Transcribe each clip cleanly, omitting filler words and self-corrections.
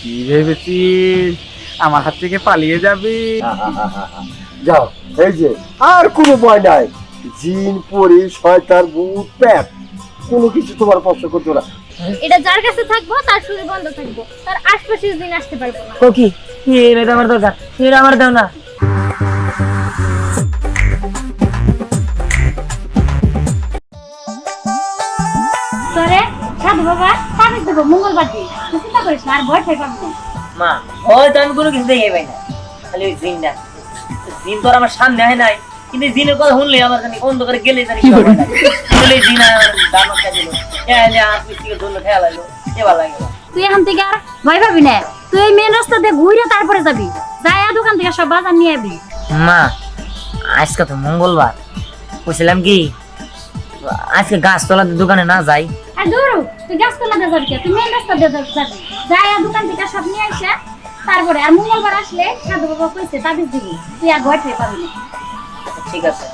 কি ভেবেছিস আমার হাত থেকে পালিয়ে যাবি? যাও, এই যে আর কোনো ভয় নাই। জিন পরি শয়তান ভূত প্যাত কোনো কিছু তোমার স্পর্শ করতে না। এটা যার কাছে থাকবো তার শরীর বন্ধ থাকবো, তার আশপাশে দিন আসতে পারবো না। ও কি এটা আমার দরকার, এটা আমার দাও না। তোরে সাধু বাবা সাবিস দেবো মঙ্গলবার দিন, চিন্তা করিস না, আর ভয় ঠাই পাবো না। মা হয়তো আমি কোনো কিছু দেখে পাই না, খালি ওই জিনটা। জিন তো আর আমার সামনে হয় নাই, কিন্তু জিনের কথা শুনলে আমার জানি অন্ধকারে গেলে জানি জিন দানো খেয়ে দিল, খেয়াল লাগলো, এবার লাগে। তুই এখান থেকে আর ভয় পাবি না, তুই এই মেন রাস্তা দিয়ে ঘুরে তারপরে যাবি, যাই দোকান থেকে সব বাজার নিয়ে আবি। মা আজকে তো মঙ্গলবার, বলছিলাম কি আজকে গাছতলার দোকানে না যাই? আর দৌড়ো, তুই গাছতলা দিয়ে যাবি, তুই মেন রাস্তা দিয়ে যাবি, যাই দোকান থেকে সব নিয়ে আসে তারপরে। আর মঙ্গলবার আসলে সাধু বাবা কইছে তাবিজ দিবি, তুই আর ভয় ঠাই পাবি না। ঠিক আছে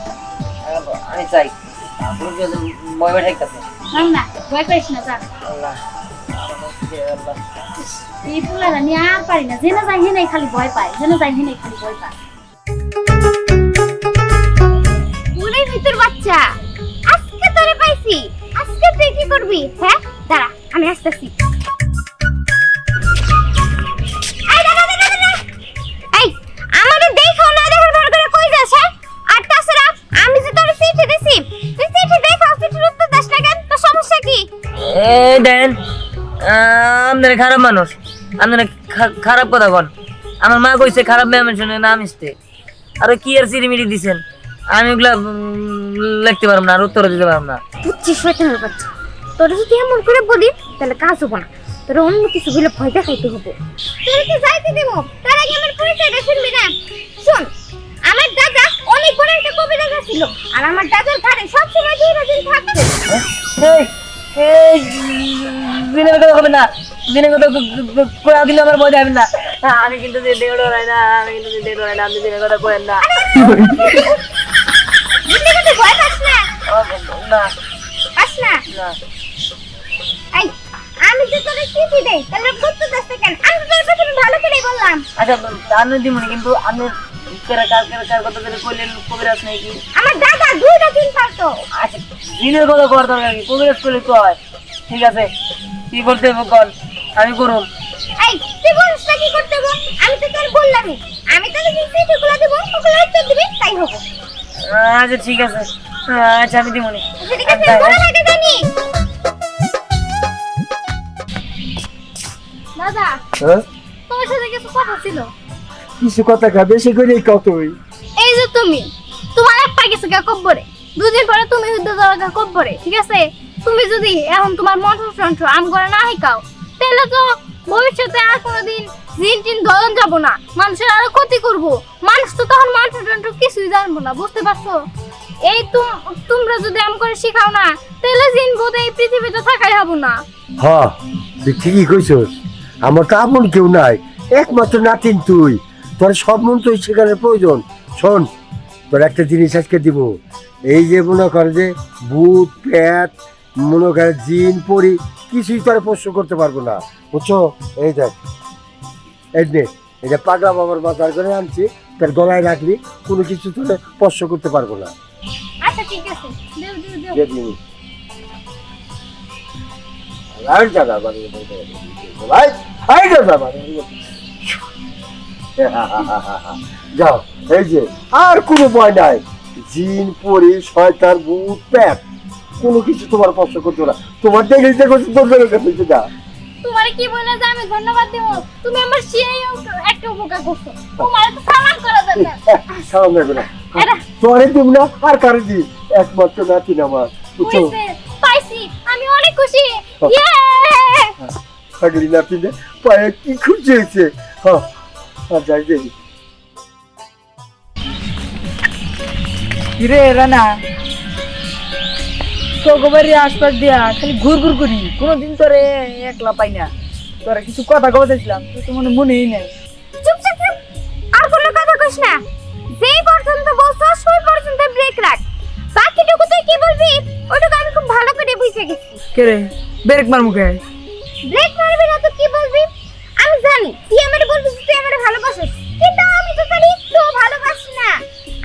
আমি চাই, ভয় ভয় ঠেকতেছে না ভয় করিস না, যা। আল্লাহ এই ফুলারা নিয়ে আর পারি না, জেনে যাই হেনে খালি ভয় পায়, জেনে যাই হেনে খালি ভয় পায়। ফুলের ভিতর বাচ্চা, আজকে তোরে পাইছি, আজকে তুই কি করবি? হ্যাঁ দাঁড়া, আমি আসতেছি। এই দাঁড়া দাঁড়া দাঁড়া, এই আমাদের দেখাও না দেখার ভর করে কই যাস? হ্যাঁ আর তাছাড়া আমি যে তোরে চিঠি দিছি, তুই চিঠি দেখাও, চিঠির উত্তর দাস না কেন? তোর সমস্যা কি? এই দেন আপনারা খারাপ মানুষ, আপনারা খারাপ কথা কন। আমার মা কইছে খারাপ মেয়ে শুনে না মিশতে, আর কি আর চিরিমিরি দিছেন, আমি ওগুলা লিখতে পারব না আর উত্তর দিতে পারব না। বুঝছিস শয়তানের বাচ্চা, তোরা যদি এমন করে বলি তাহলে কাজ হবো না, তোরা অন্য কিছু বলে ভয় দেখাইতে হবে। তোরা কি যাইতে দেবো, তার আগে আমার পরিচয়টা শুনবি না? শোন, আমার দাদা অনেক বড় একটা কবিরাজ ছিল, আর আমার দাদার ঘাড়ে সবসময় দুইটা দিন থাকতো। এই দিনের কথা হবে না, দিনের কথা কোয়া দিলে আমার ভয় যাবে না। আমি কিন্তু দিনের ডরাই না, আমি কিন্তু দিনের ডরাই না, আপনি দিনের কথা করেন না। বুঝলি কিন্তু ভয় পাস না? না পাস না? না এই আমি যে তোরে চিঠি দেই তাহলে করতে দাস কেন? আমি তোর প্রথমে ভালো করেই বললাম। আচ্ছা জানো দিমনি, কিন্তু আপনি কার কথা যদি কইলেন কবিরাজ নাকি? আমার দাদা দুইটা দিন পারতো। আচ্ছা দিনের কথা করার দরকার কি, কবিরাজ করলে তো হয়। ঠিক আছে কি করতে হবে কল, আমি করুম। এই তুই বলিস না কি করতে হবে? আমি তো তোর বললামই, আমি তোর যে চিঠিগুলো দেব ওগুলো উত্তর দিবি, তাই হবে। আচ্ছা ঠিক আছে, আচ্ছা আমি দিমনি। ঠিক আছে, বড় লাগে জানি। দাদা হ্যাঁ, তোমার সাথে কিছু কথা ছিল। কিছু কথা কা বেশি করে কত তুই। এই যে তুমি, তোমার আপা গেছে গা কব্বরে, দুদিন পরে তুমি হইতে যাওয়া গা কব্বরে, ঠিক আছে? তুমি যদি এখন তোমার মন্ত্র আম করে না হিকাও, তাহলে তো ভবিষ্যতে আর কোনোদিন জিন টিন ধরন যাব না, মানুষের আরো ক্ষতি করব। মানুষ তো তখন মন্ত্র কিছুই জানবো না, বুঝতে পারছো? এই তোমরা যদি আম করে শিখাও না, তাহলে জিন বোধ এই পৃথিবীতে থাকাই হবো না। হ্যাঁ তুই ঠিকই কইছস, আমার তো আপন কেউ নাই, একমাত্র নাতিন তুই, তোর সব মন্ত্র শেখানোর প্রয়োজন। শোন, তোর একটা জিনিস আজকে দিব, এই যে মনে কর যে ভূত প্যাত মনে করে জিন পরি কিছুই তোর প্রশ্ন করতে পারবো না, বুঝছো? এই দেখ, এই নে, এটা পাগলা বাবার বাজার করে আনছি, তোর গলায় রাখবি, কোনো কিছু তোর স্পর্শ করতে পারবো না। আচ্ছা ঠিক আছে, দেও দেও দেও। দিয়ে দিবি। আর জায়গা বাড়ি ভাই, ভাই জায়গা বাড়ি যাও, এই যে আর কোনো ভয় নাই। জিন পরি শয়তান ভূত প্যাত কোনো কিছু তোমার স্পর্শ করতে না। তোমার দেখে যে করছে তোর কাছে যা। তোমারে কি বলে যে আমি ধন্যবাদ দেব? তুমি আমার সেই একটা উপকার করছো, তোমার তো সালাম করা দরকার। সালাম রাখো না, তোরে দিব না আর কারে দি, একমাত্র নাতি আমার, বুঝছো? হইছে, পাইছি, আমি অনেক খুশি। ইয়ে পাগলি নাতি নে, পায়ে কি খুশি হয়েছে। হ্যাঁ আর যাই যাই। কিরে রানা, তোর আশপাশ দিয়া খালি ঘুর ঘুর করি, কোনোদিন তোরে একলা পাই না। তোরা কিছু কথা বলতেছিলাম, তুই তো মনেই নেই। চুপ চুপ চুপ, আর কোনো কথা কইস না। যেই পর্যন্ত বলছস ওই পর্যন্ত ব্রেক রাখ, বাকিটুকু তুই কি বলবি ওইটুকু আমি খুব ভালো করে বুঝে গেছি। কে রে ব্রেক মার মুখে? ব্রেক মারবি না তো কি বলবি? আমি জানি তুই আমারে বলবি তুই আমারে ভালোবাসিস, কিন্তু আমি তো তার একটু ভালোবাসি না।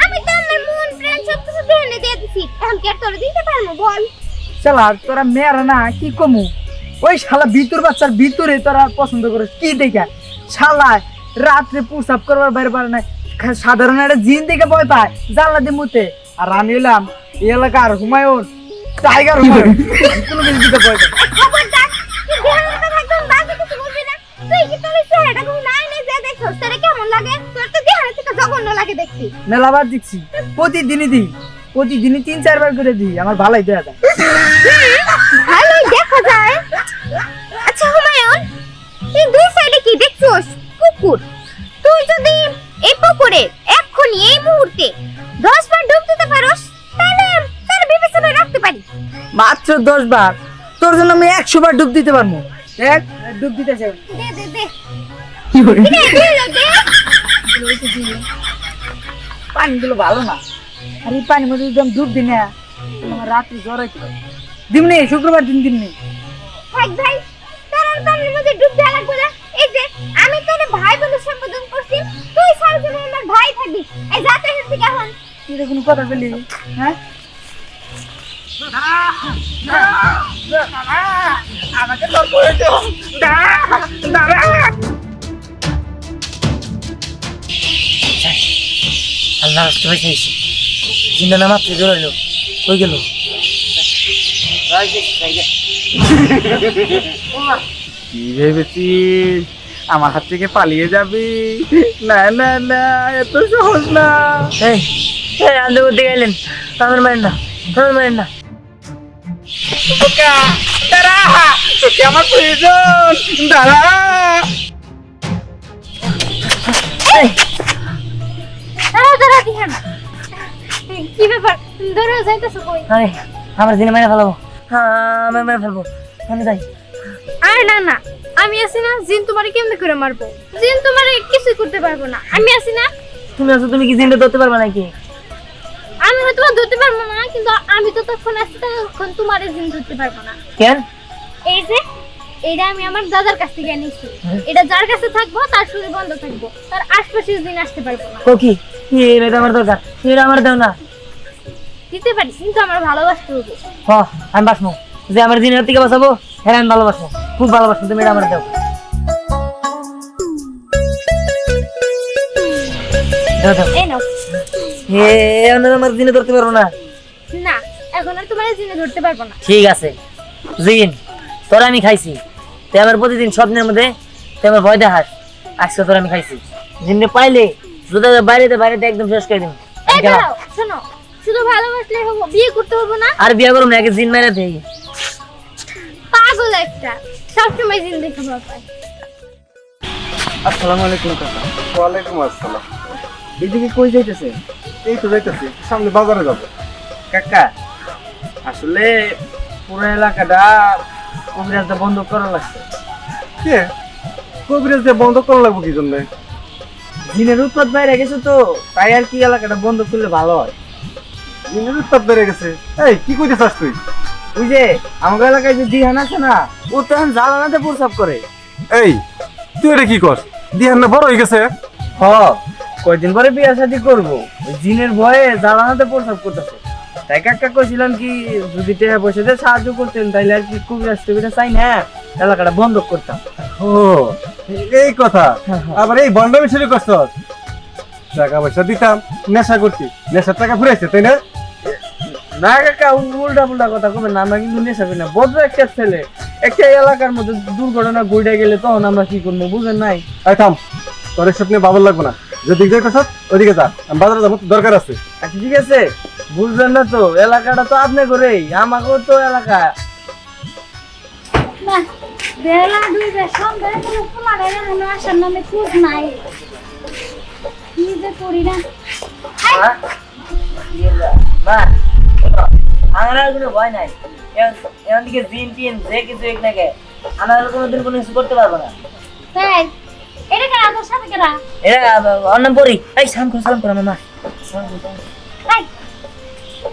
আমি তো আমার মন প্রাণ সব কিছু দেনে দিয়ে দিছি, এখন কি আর তোরে দিতে পারবো বল? শালা তোরা মেয়েরা না কি কমু, ওই শালা ভিতর বাচ্চার ভিতরে তোরা পছন্দ করে কি দেখা? শালা রাত্রে পুষাপ করবার বাইরে পারে না, সাধারণ একটা জিন দেখে ভয় পায় জানলা দিয়ে মুতে। আর আমি এলাম এই এলাকার হুমায়ুন, টাইগার হুমায়ুন, কোনো কিছু দিতে ভয় পায় না। খবরদার, তুই দেহার কথা একদম বাজে কিছু বলবি না। তুই কি তোর চেহারাটা কোনো নাই নাই যা দেখছস, তোর কেমন লাগে? তোর তো দেহার থেকে জঘন্য লাগে দেখছি। মেলাবার দিচ্ছি, প্রতিদিনই দিই, প্রতিদিনই 3-4 বার করে দিই, আমার ভালোই দেয়া যায়। ভালোই দেখা যায়। আচ্ছা হুমায়ুন, এই দুই সাইডে কি দেখছস? কুকুর। তুই যদি এই পুকুরে এক্ষুনি এই মুহূর্তে 10 বার ডুব দিতে পারোস, তাহলে তার বিবেচনায় রাখতে পারি। মাত্র 10 বার? তোর জন্য আমি 100 বার ডুব দিতে পারবো। দেখ ডুব দিতেছে। দে দে দে কি করে দে দে দে। পানিগুলো ভালো না, আর এই পানির মধ্যে যদি আমি ডুব দিই না, আমার রাত্রে জ্বর হইতে পারে। দিমনি শুক্রবার দিন দিমনি। ভাই ভাই, তোর আর পানির মধ্যে ডুব দেওয়া লাগবে না। এই যে আমি তোরে ভাই বলে সম্বোধন করছি, তুই সারা জীবন আমার ভাই থাকবি। এই যা তো এখান থেকে এখন। তুই তো কোনো কথা বলি, হ্যাঁ? আমাকে তোর করে দাও, আল্লাহ রাস্তা পাইছি, জিন্দা না মাত্র জোরালো কই গেল? কি ভেবেছিস আমার হাত থেকে পালিয়ে যাবি? না না না, এত সহজ না। এই আন্দে করতে গেলেন, আমার মারেন না, আমার মারেন না। বোকা, দাঁড়া, তোকে আমার প্রয়োজন, দাঁড়া। দাঁড়া দাঁড়া দিহান, কি ব্যাপার? দৌড়ে যাইতেছো কই? আরে আমার জিনে মেরে ফেলাবো, আমি মেরে ফেলবো, আমি যাই। আরে না না, আমি আছি না। জিন তোমারে কেমনে করে মারবো? জিন তোমারে কিছু করতে পারবো না, আমি আছি না। তুমি আছো, তুমি কি জিনটা ধরতে পারবে নাকি? আমি হয়তো বা ধরতে পারবো না, কিন্তু আমি তো তখন আছি, তখন তোমারে জিন ধরতে পারবো না। কেন? এই যে এটা আমি আমার দাদার কাছ থেকে নিয়েছি, এটা যার কাছে থাকবো তার শরীর বন্ধ থাকবো, তার আশপাশের জিন আসতে পারবো না। ও কি এটা আমার দরকার, এটা আমার দাও না। দিতে পারি, কিন্তু আমার ভালোবাসতে হবে। হ আমি বাঁচবো, যে আমার জিনের থেকে বাঁচাবো, হ্যাঁ আমি ভালোবাসবো, খুব ভালোবাসবো, তুমি এটা আমার দাও। দাও, দাও। এই নাও। আমার জিনে ধরতে পারবো না। না, এখন আর তোমার জিনে ধরতে পারবো না। ঠিক আছে, জিন তোরা আমি খাইছি, তুই আমার প্রতিদিন স্বপ্নের মধ্যে তুই আমার ভয় দেখাস। আজকে তোরা আমি খাইছি, জিনে পাইলে শুধু বাইরেতে বাইরেতে একদম শেষ করে দিন। এই দাঁড়াও, শোনো, শুধু ভালোবাসলে হবো, বিয়ে করতে হবে না। আর বিয়ে করুম না, আগে জিন মেরে দেই। পাগল একটা, সবসময় জিন দেখে ভয় পায়। আসসালামু আলাইকুম কাকা। ওয়ালাইকুম আসসালাম। এদিকে কই যাইতেছে? এই তো যাইতেছি, সামনে বাজারে যাবো। কাকা, আসলে পুরো এলাকাটা কবিরাজটা বন্ধ করা লাগছে। কে কবিরাজ দিয়ে বন্ধ করা লাগবো কি জন্য? জিনের উৎপাত বাইরে গেছে তো, তাই আর কি এলাকাটা বন্ধ করলে ভালো হয়। দিনের উত্তাপ বেড়ে গেছে। এই কি কইতে চাস তুই? ওই যে আমাদের এলাকায় যে দিহান আছে না, ও তখন জ্বালানাতে প্রসাব করে। এই তুই এটা কি কর? দিহান না বড় হয়ে গেছে? হ, কয়দিন পরে বিয়ে শাদী করবো, ওই জিনের ভয়ে জ্বালানাতে প্রসাব করতেছে। তাই কাকা কইছিলাম কি যদি টাকা পয়সা দিয়ে সাহায্য করতেন, তাইলে আর কি কবিরাজ টবিরা চাই না, এলাকাটা বন্ধ করতাম। ও এই কথা, আবার এই বন্ডামি শুরু করছ? টাকা পয়সা দিতাম, নেশা করতি, নেশার টাকা ফুরাইছে তাই না? না কাকা, উল্টা পুল্টা কথা কবে না, আমরা কিন্তু নেশা করি না। বড় একটা ছেলে, একটা এলাকার মধ্যে দুর্ঘটনা ঘটে গেলে তখন আমরা কি করবো, বুঝেন নাই? আয় থাম, তোর এসব নিয়ে বাবার লাগবো না। যেদিক যাই করছ ওদিকে যা, আমি বাজারে যাবো, দরকার আছে। আচ্ছা ঠিক আছে, বুঝলেন না তো, এলাকাটা তো আপনি করেই, আমাকেও তো এলাকা। না, বেলা দুইটা সন্ধ্যায় কোনো পোলারে এখনো আসার নামে খোঁজ নাই। কি যে করি না। মা আমার আর কোনো ভয় নাই, এমন দিকে জিন টিন যে কিছু এক নাকি আমার কোনোদিন কোনো কিছু করতে পারবো না। তাই এটা কারা তোর সাথে কারা? এরা অন্নাম পড়ি, এই সালাম করো আমার মা। তাই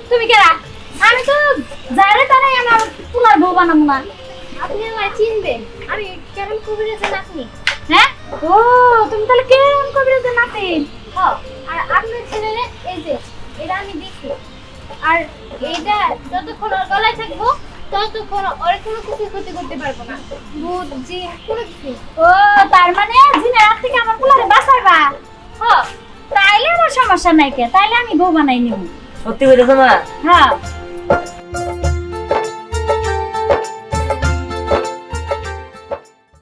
তুমি কারা? আমি তো যারে তারাই আমার পোলার বউ বানাবো না। আপনি আমায় চিনবেন? আমি কেমন কবিরাজের নাতনি। হ্যাঁ? ও তুমি তাহলে কেমন কবিরাজের নাতিন? হ্যাঁ। আর আপনার ছেলেরে এই যে এটা আমি দেখি। আর এইটা যতক্ষণ ওর গলায় থাকবো ততক্ষণ ওর কোনো কিছু ক্ষতি করতে পারবো না। ভূত জিন কোনো কিছু। ও তার মানে জিনের হাত থেকে আমার পোলারে বাঁচাইবা? হ্যাঁ। তাইলে আমার সমস্যা নাই কে, তাইলে আমি বউ বানাই নিব। সত্যি কইতেছো মা? হ্যাঁ।